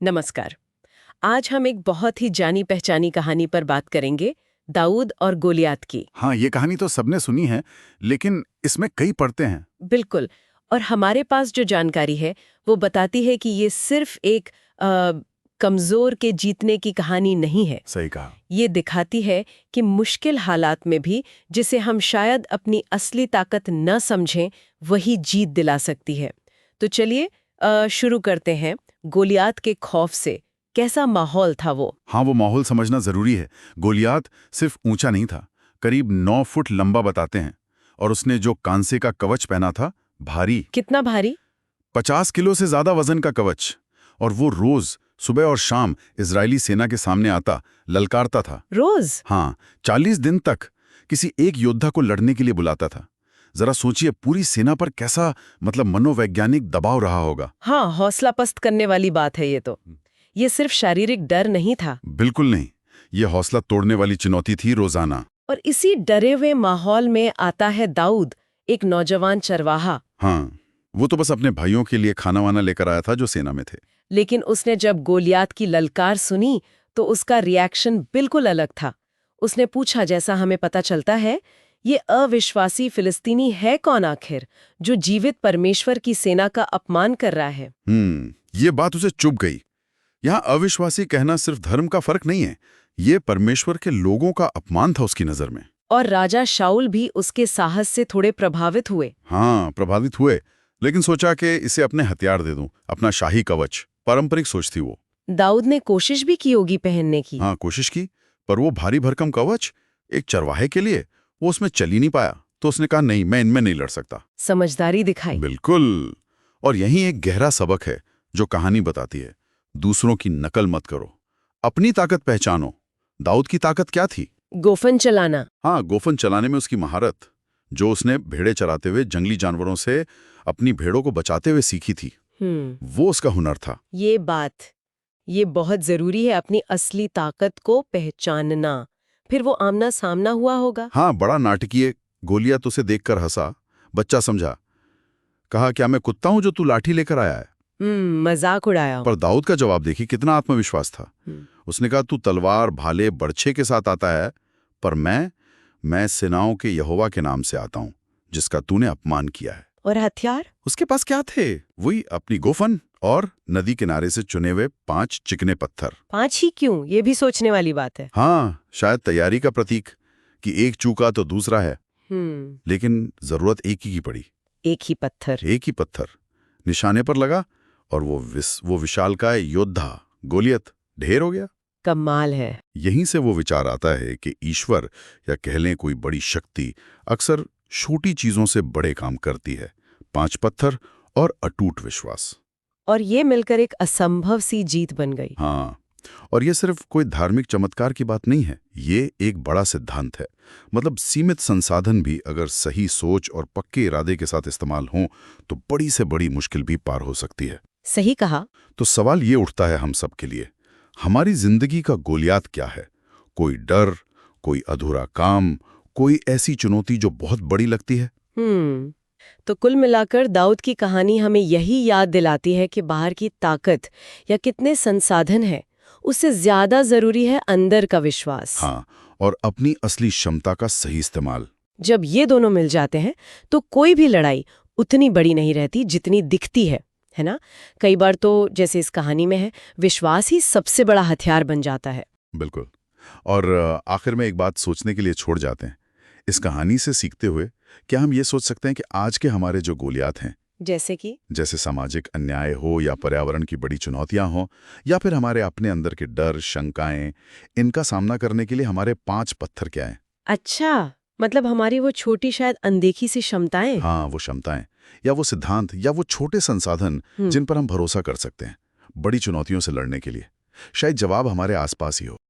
नमस्कार। आज हम एक बहुत ही जानी पहचानी कहानी पर बात करेंगे, दाऊद और गोलियात की। हाँ, ये कहानी तो सबने सुनी है, लेकिन इसमें कई परतें हैं। बिल्कुल। और हमारे पास जो जानकारी है वो बताती है कि ये सिर्फ एक कमजोर के जीतने की कहानी नहीं है। सही कहा। ये दिखाती है कि मुश्किल हालात में भी जिसे हम शायद अपनी असली ताकत न समझें, वही जीत दिला सकती है। तो चलिए शुरू करते हैं। गोलियात के खौफ से कैसा माहौल था वो? हाँ, वो माहौल समझना जरूरी है। गोलियात सिर्फ ऊंचा नहीं था, करीब 9 फुट लंबा बताते हैं। और उसने जो कांसे का कवच पहना था, भारी, कितना भारी? 50 किलो से ज्यादा वजन का कवच। और वो रोज सुबह और शाम इजरायली सेना के सामने आता, ललकारता था। रोज? हाँ, 40 दिन तक किसी एक योद्धा को लड़ने के लिए बुलाता था। जरा सोचिए, पूरी सेना पर कैसा मनोवैज्ञानिक दबाव रहा होगा। हाँ, हौसला पस्त करने वाली बात है ये तो। ये सिर्फ शारीरिक डर नहीं था। बिल्कुल नहीं, ये हौसला तोड़ने वाली चुनौती थी रोजाना। और इसी डरे हुए माहौल में आता है दाऊद, एक नौजवान चरवाहा। हाँ, वो तो बस अपने भाइयों के लिए खाना वाना लेकर आया था जो सेना में थे। लेकिन उसने जब गोलियात की ललकार सुनी तो उसका रिएक्शन बिल्कुल अलग था। उसने पूछा, जैसा हमें पता चलता है, ये अविश्वासी फिलिस्तीनी है कौन आखिर, जो जीवित परमेश्वर की सेना का अपमान कर रहा है? ये बात उसे चुभ गई। यहाँ अविश्वासी कहना सिर्फ धर्म का फर्क नहीं है, ये परमेश्वर के लोगों का अपमान था उसकी नजर में। और राजा शाऊल भी उसके साहस से थोड़े प्रभावित हुए। हाँ, प्रभावित हुए, लेकिन सोचा कि इसे अपने हथियार दे दूं, अपना शाही कवच। पारंपरिक सोच थी वो। दाऊद ने कोशिश भी की होगी पहनने की। हाँ, कोशिश की, पर वो भारी भरकम कवच एक चरवाहे के लिए, वो उसमें चल ही नहीं पाया। तो उसने कहा, नहीं, मैं इनमें नहीं लड़ सकता। समझदारी दिखाई। बिल्कुल। और यही एक गहरा सबक है जो कहानी बताती है। दूसरों की नकल मत करो, अपनी ताकत पहचानो। दाऊद की ताकत क्या थी? गोफन चलाना। हाँ, गोफन चलाने में उसकी महारत, जो उसने भेड़े चराते हुए जंगली जानवरों से अपनी भेड़ों को बचाते हुए सीखी थी, वो उसका हुनर था। ये बहुत जरूरी है, अपनी असली ताकत को पहचानना। फिर वो आमना सामना हुआ होगा। हाँ, बड़ा नाटकीय। गोलियात उसे देखकर हंसा, बच्चा समझा। कहा, क्या मैं कुत्ता हूं जो तू लाठी लेकर आया है? मजाक उड़ाया। पर दाऊद का जवाब देखी, कितना आत्मविश्वास था। उसने कहा, तू तलवार, भाले, बर्छे के साथ आता है, पर मैं सेनाओं के यहोवा के नाम से आता हूं, जिसका तूने अपमान किया है। और हथियार? उसके पास क्या थे? वही अपनी गोफन और नदी किनारे से चुने हुए 5 चिकने पत्थर। 5 ही क्यों? ये भी सोचने वाली बात है। हाँ, शायद तैयारी का प्रतीक, कि एक चूका तो दूसरा है। लेकिन जरूरत एक ही की पड़ी। एक ही पत्थर निशाने पर लगा, और वो विशालकाय योद्धा गोलियत ढेर हो गया। कमाल है। यहीं से वो विचार आता है कि ईश्वर, या कह लें कोई बड़ी शक्ति, अक्सर छोटी चीजों से बड़े काम करती है। 5 पत्थर और अटूट विश्वास। और ये मिलकर एक असंभव सी जीत बन गई। हाँ, और ये सिर्फ कोई धार्मिक चमत्कार की बात नहीं है, ये एक बड़ा सिद्धांत है। सीमित संसाधन भी अगर सही सोच और पक्के इरादे के साथ इस्तेमाल हों, तो बड़ी से बड़ी मुश्किल भी पार हो सकती है। सही कहा। तो सवाल ये उठता है हम सब के लिए, हमारी जिंदगी का गोलियात क्या है? कोई डर, कोई अधूरा काम, कोई ऐसी चुनौती जो बहुत बड़ी लगती है? तो कुल मिलाकर दाऊद की कहानी हमें यही याद दिलाती है कि बाहर की ताकत या कितने संसाधन है, उससे ज्यादा जरूरी है अंदर का विश्वास। हाँ, और अपनी असली क्षमता का सही इस्तेमाल। जब ये दोनों मिल जाते हैं तो कोई भी लड़ाई उतनी बड़ी नहीं रहती जितनी दिखती है ना? कई बार तो जैसे इस कहानी में है, विश्वास ही सबसे बड़ा हथियार बन जाता है। बिल्कुल। और आखिर में एक बात सोचने के लिए छोड़ जाते हैं। इस कहानी से सीखते हुए क्या हम ये सोच सकते हैं कि आज के हमारे जो गोलियात हैं, जैसे सामाजिक अन्याय हो, या पर्यावरण की बड़ी चुनौतियां हो, या फिर हमारे अपने अंदर के डर, शंकाएं, इनका सामना करने के लिए हमारे 5 पत्थर क्या हैं? अच्छा, मतलब हमारी वो छोटी शायद अनदेखी सी क्षमताएं। हाँ, वो क्षमताएं, या वो सिद्धांत, या वो छोटे संसाधन जिन पर हम भरोसा कर सकते हैं बड़ी चुनौतियों से लड़ने के लिए। शायद जवाब हमारे आसपास ही हो।